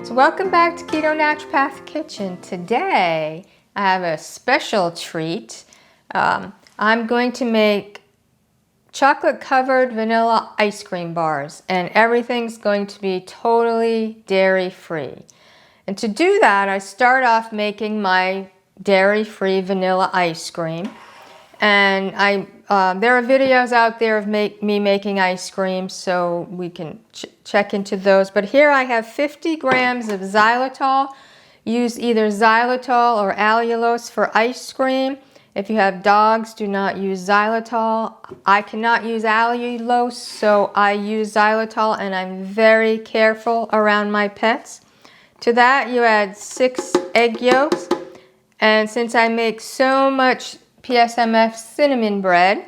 So welcome back to Keto Naturopath Kitchen. Today I have a special treat. I'm going to make chocolate covered vanilla ice cream bars, and everything's going to be totally dairy free. And to do that, I start off making my dairy free vanilla ice cream. And there are videos out there of me making ice cream, so we can check into those. But here I have 50 grams of xylitol. Use either xylitol or allulose for ice cream. If you have dogs, do not use xylitol. I cannot use allulose, so I use xylitol, and I'm very careful around my pets. To that, you add 6 egg yolks. And since I make so much PSMF cinnamon bread,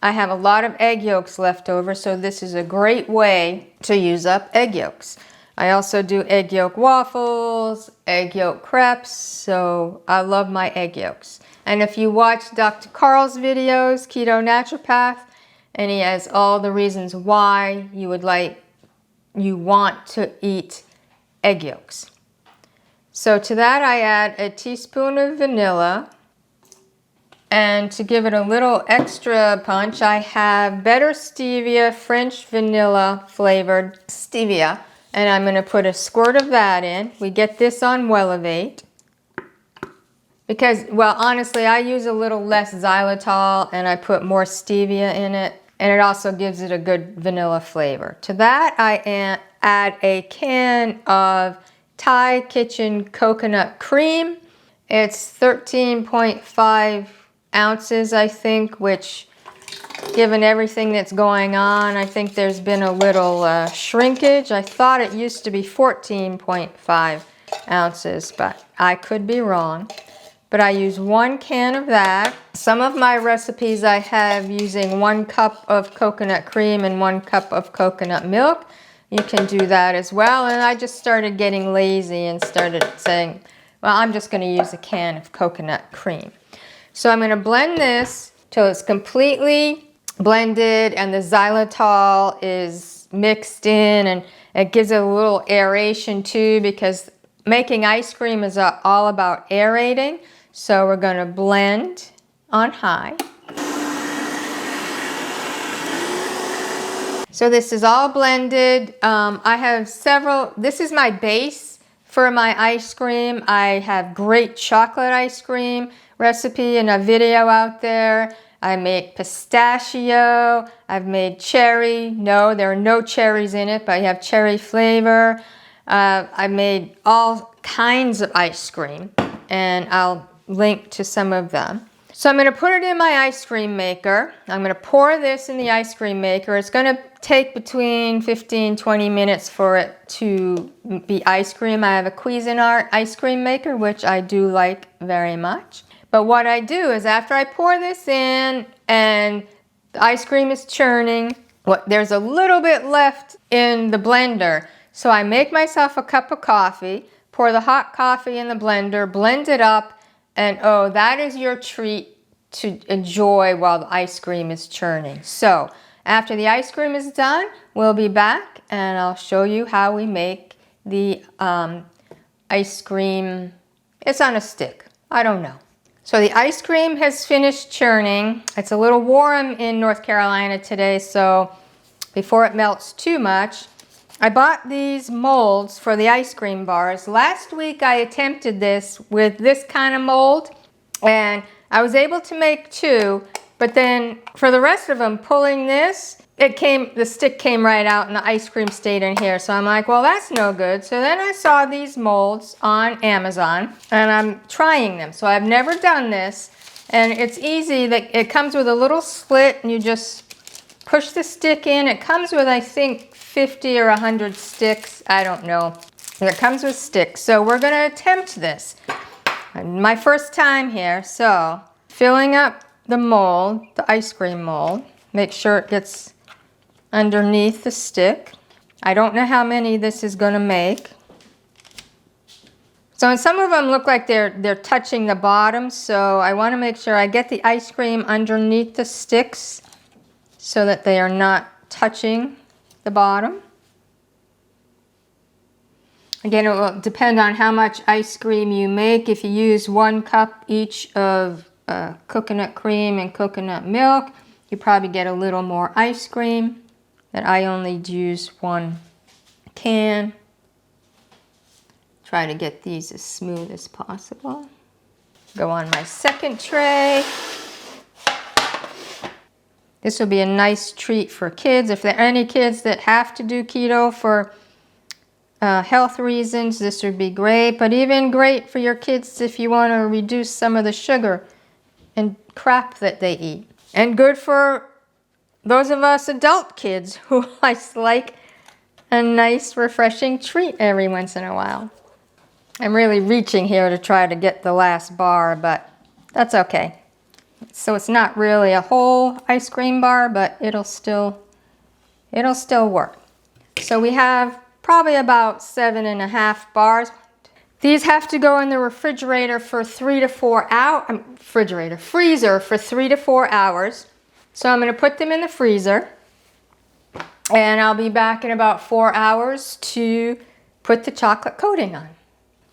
I have a lot of egg yolks left over, so this is a great way to use up egg yolks. I also do egg yolk waffles, egg yolk crepes, so I love my egg yolks. And if you watch Dr. Carl's videos, Keto Naturopath, and he has all the reasons why you want to eat egg yolks. So to that I add a teaspoon of vanilla. And to give it a little extra punch, I have Better Stevia French vanilla flavored stevia. And I'm going to put a squirt of that in. We get this on Wellevate. Because, well, honestly, I use a little less xylitol and I put more stevia in it. And it also gives it a good vanilla flavor. To that, I add a can of Thai Kitchen coconut cream. It's 13.5 ounces, I think, which, given everything that's going on, I think there's been a little shrinkage. I thought it used to be 14.5 ounces, but I could be wrong. But I use 1 can of that. Some of my recipes I have using 1 cup of coconut cream and 1 cup of coconut milk. You can do that as well. And I just started getting lazy and started saying, well, I'm just going to use a can of coconut cream. So I'm going to blend this till it's completely blended and the xylitol is mixed in, and it gives it a little aeration too, because making ice cream is all about aerating. So we're going to blend on high. So this is all blended. I have several, this is my base for my ice cream. I have great chocolate ice cream recipe and a video out there. I make pistachio, I've made cherry. No, there are no cherries in it, but I have cherry flavor. I made all kinds of ice cream, and I'll link to some of them. So I'm going to put it in my ice cream maker. I'm going to pour this in the ice cream maker. It's going to take between 15-20 minutes for it to be ice cream. I have a Cuisinart ice cream maker, which I do like very much. But what I do is, after I pour this in and the ice cream is churning, there's a little bit left in the blender. So I make myself a cup of coffee, pour the hot coffee in the blender, blend it up, and oh, that is your treat to enjoy while the ice cream is churning. So after the ice cream is done, we'll be back and I'll show you how we make the ice cream. It's on a stick. I don't know. So the ice cream has finished churning. It's a little warm in North Carolina today, so before it melts too much, I bought these molds for the ice cream bars. Last week I attempted this with this kind of mold, and I was able to make 2, but then for the rest of them, pulling this, the stick came right out and the ice cream stayed in here. So I'm like, well, that's no good. So then I saw these molds on Amazon and I'm trying them. So I've never done this, and it's easy. It comes with a little slit and you just push the stick in. It comes with, I think, 50 or 100 sticks. I don't know. It comes with sticks. So we're going to attempt this. My first time here. So filling up the mold, the ice cream mold, make sure it gets underneath the stick. I don't know how many this is going to make. So some of them look like they're touching the bottom, so I want to make sure I get the ice cream underneath the sticks so that they are not touching the bottom. Again, it will depend on how much ice cream you make. If you use 1 cup each of coconut cream and coconut milk, you probably get a little more ice cream. And I only use 1 can. Try to get these as smooth as possible. Go on my second tray. This will be a nice treat for kids. If there are any kids that have to do keto for health reasons, this would be great. But even great for your kids if you want to reduce some of the sugar and crap that they eat. And good for those of us adult kids who like a nice refreshing treat every once in a while. I'm really reaching here to try to get the last bar, but that's okay. So it's not really a whole ice cream bar, but it'll still work. So we have probably about 7.5 bars. These have to go in the refrigerator for 3 to 4 hours. Freezer for 3 to 4 hours. So I'm going to put them in the freezer, and I'll be back in about 4 hours to put the chocolate coating on.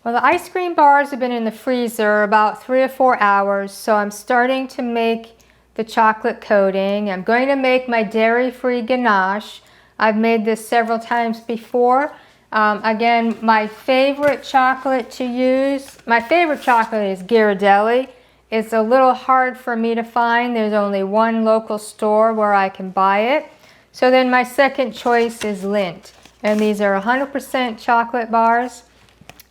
Well, the ice cream bars have been in the freezer about 3 or 4 hours, so I'm starting to make the chocolate coating. I'm going to make my dairy-free ganache. I've made this several times before. Again, my favorite chocolate to use, my favorite chocolate is Ghirardelli. It's a little hard for me to find. There's only 1 local store where I can buy it. So then my second choice is Lindt. And these are 100% chocolate bars.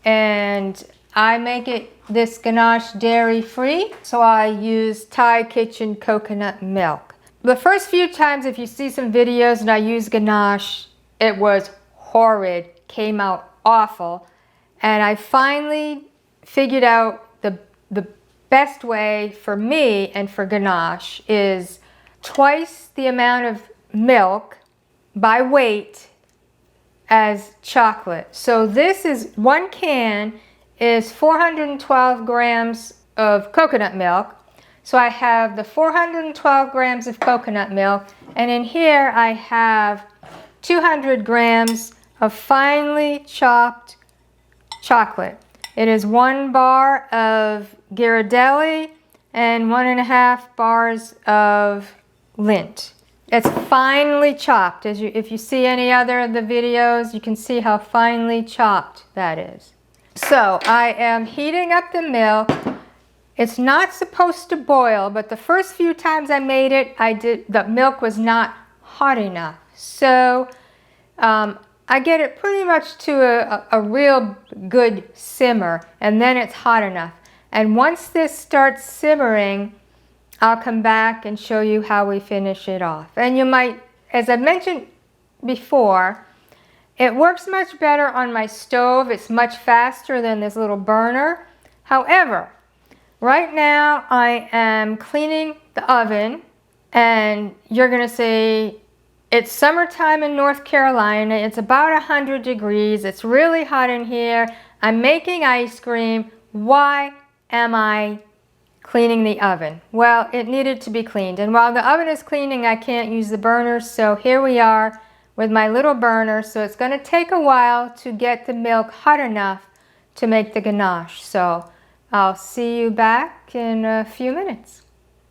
And I make this ganache dairy-free, so I use Thai Kitchen coconut milk. The first few times, if you see some videos and I use ganache, it was horrid, came out awful. And I finally figured out the best way for me and for ganache is twice the amount of milk by weight as chocolate. So this is 1 can is 412 grams of coconut milk. So I have the 412 grams of coconut milk, and in here I have 200 grams of finely chopped chocolate. It is 1 bar of Ghirardelli and 1.5 bars of Lindt. It's finely chopped. If you see any other of the videos, you can see how finely chopped that is. So I am heating up the milk. It's not supposed to boil, but the first few times I made it, the milk was not hot enough. So I get it pretty much to a real good simmer, and then it's hot enough. And once this starts simmering, I'll come back and show you how we finish it off. And you might, as I mentioned before, it works much better on my stove. It's much faster than this little burner. However, right now I am cleaning the oven, and you're going to say, it's summertime in North Carolina. It's about 100 degrees. It's really hot in here. I'm making ice cream. Why am I cleaning the oven? Well, it needed to be cleaned. And while the oven is cleaning, I can't use the burner. So here we are with my little burner. So it's going to take a while to get the milk hot enough to make the ganache. So I'll see you back in a few minutes.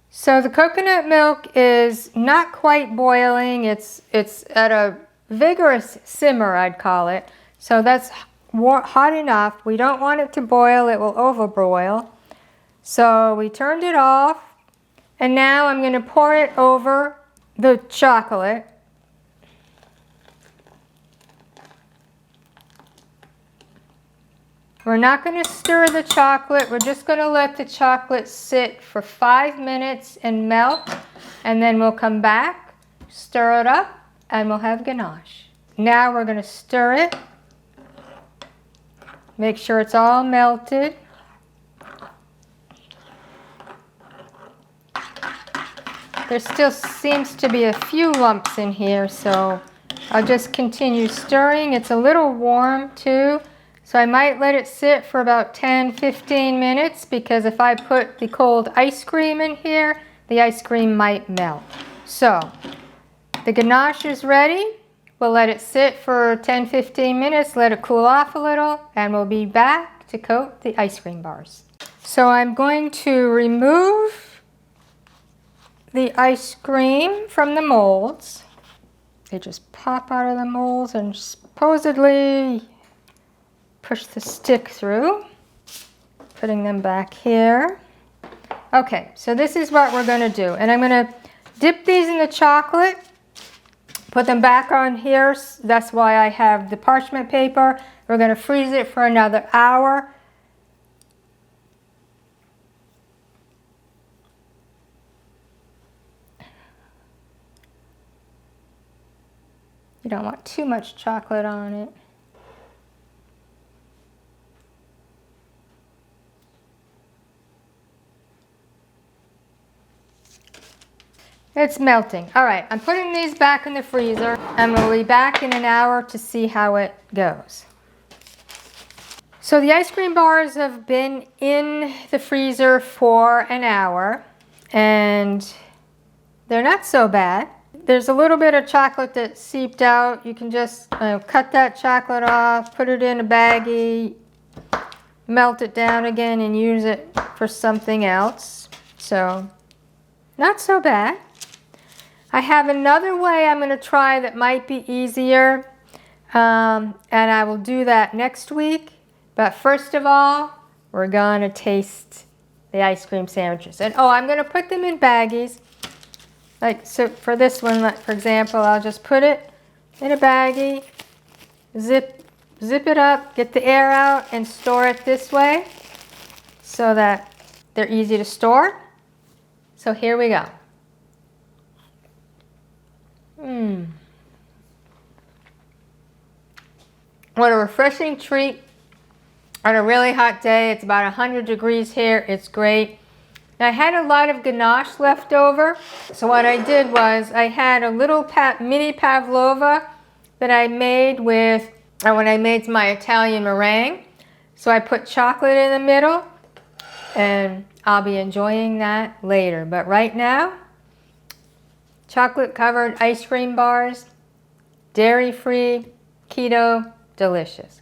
So the coconut milk is not quite boiling. It's at a vigorous simmer, I'd call it. So that's hot enough. We don't want it to boil. It will overboil. So we turned it off. And now I'm going to pour it over the chocolate. We're not going to stir the chocolate. We're just going to let the chocolate sit for 5 minutes and melt. And then we'll come back, stir it up, and we'll have ganache. Now we're going to stir it. Make sure it's all melted. There still seems to be a few lumps in here, so I'll just continue stirring. It's a little warm too. So I might let it sit for about 10-15 minutes, because if I put the cold ice cream in here, the ice cream might melt. So the ganache is ready. We'll let it sit for 10-15 minutes, let it cool off a little, and we'll be back to coat the ice cream bars. So I'm going to remove the ice cream from the molds. They just pop out of the molds and supposedly push the stick through. Putting them back here. Okay, so this is what we're going to do. And I'm going to dip these in the chocolate, put them back on here. That's why I have the parchment paper. We're going to freeze it for another hour. You don't want too much chocolate on it. It's melting. All right, I'm putting these back in the freezer and we'll be back in an hour to see how it goes. So the ice cream bars have been in the freezer for an hour and they're not so bad. There's a little bit of chocolate that seeped out. You can just cut that chocolate off, put it in a baggie, melt it down again and use it for something else. So not so bad. I have another way I'm going to try that might be easier, and I will do that next week. But first of all, we're going to taste the ice cream sandwiches. And oh, I'm going to put them in baggies. Like, so for this one, like, for example, I'll just put it in a baggie, zip it up, get the air out, and store it this way so that they're easy to store. So here we go. What a refreshing treat on a really hot day. It's about 100 degrees here. It's great. Now, I had a lot of ganache left over. So what I did was I had a little mini pavlova that I made with, when I made my Italian meringue. So I put chocolate in the middle and I'll be enjoying that later. But right now, chocolate covered ice cream bars, dairy-free, keto, delicious.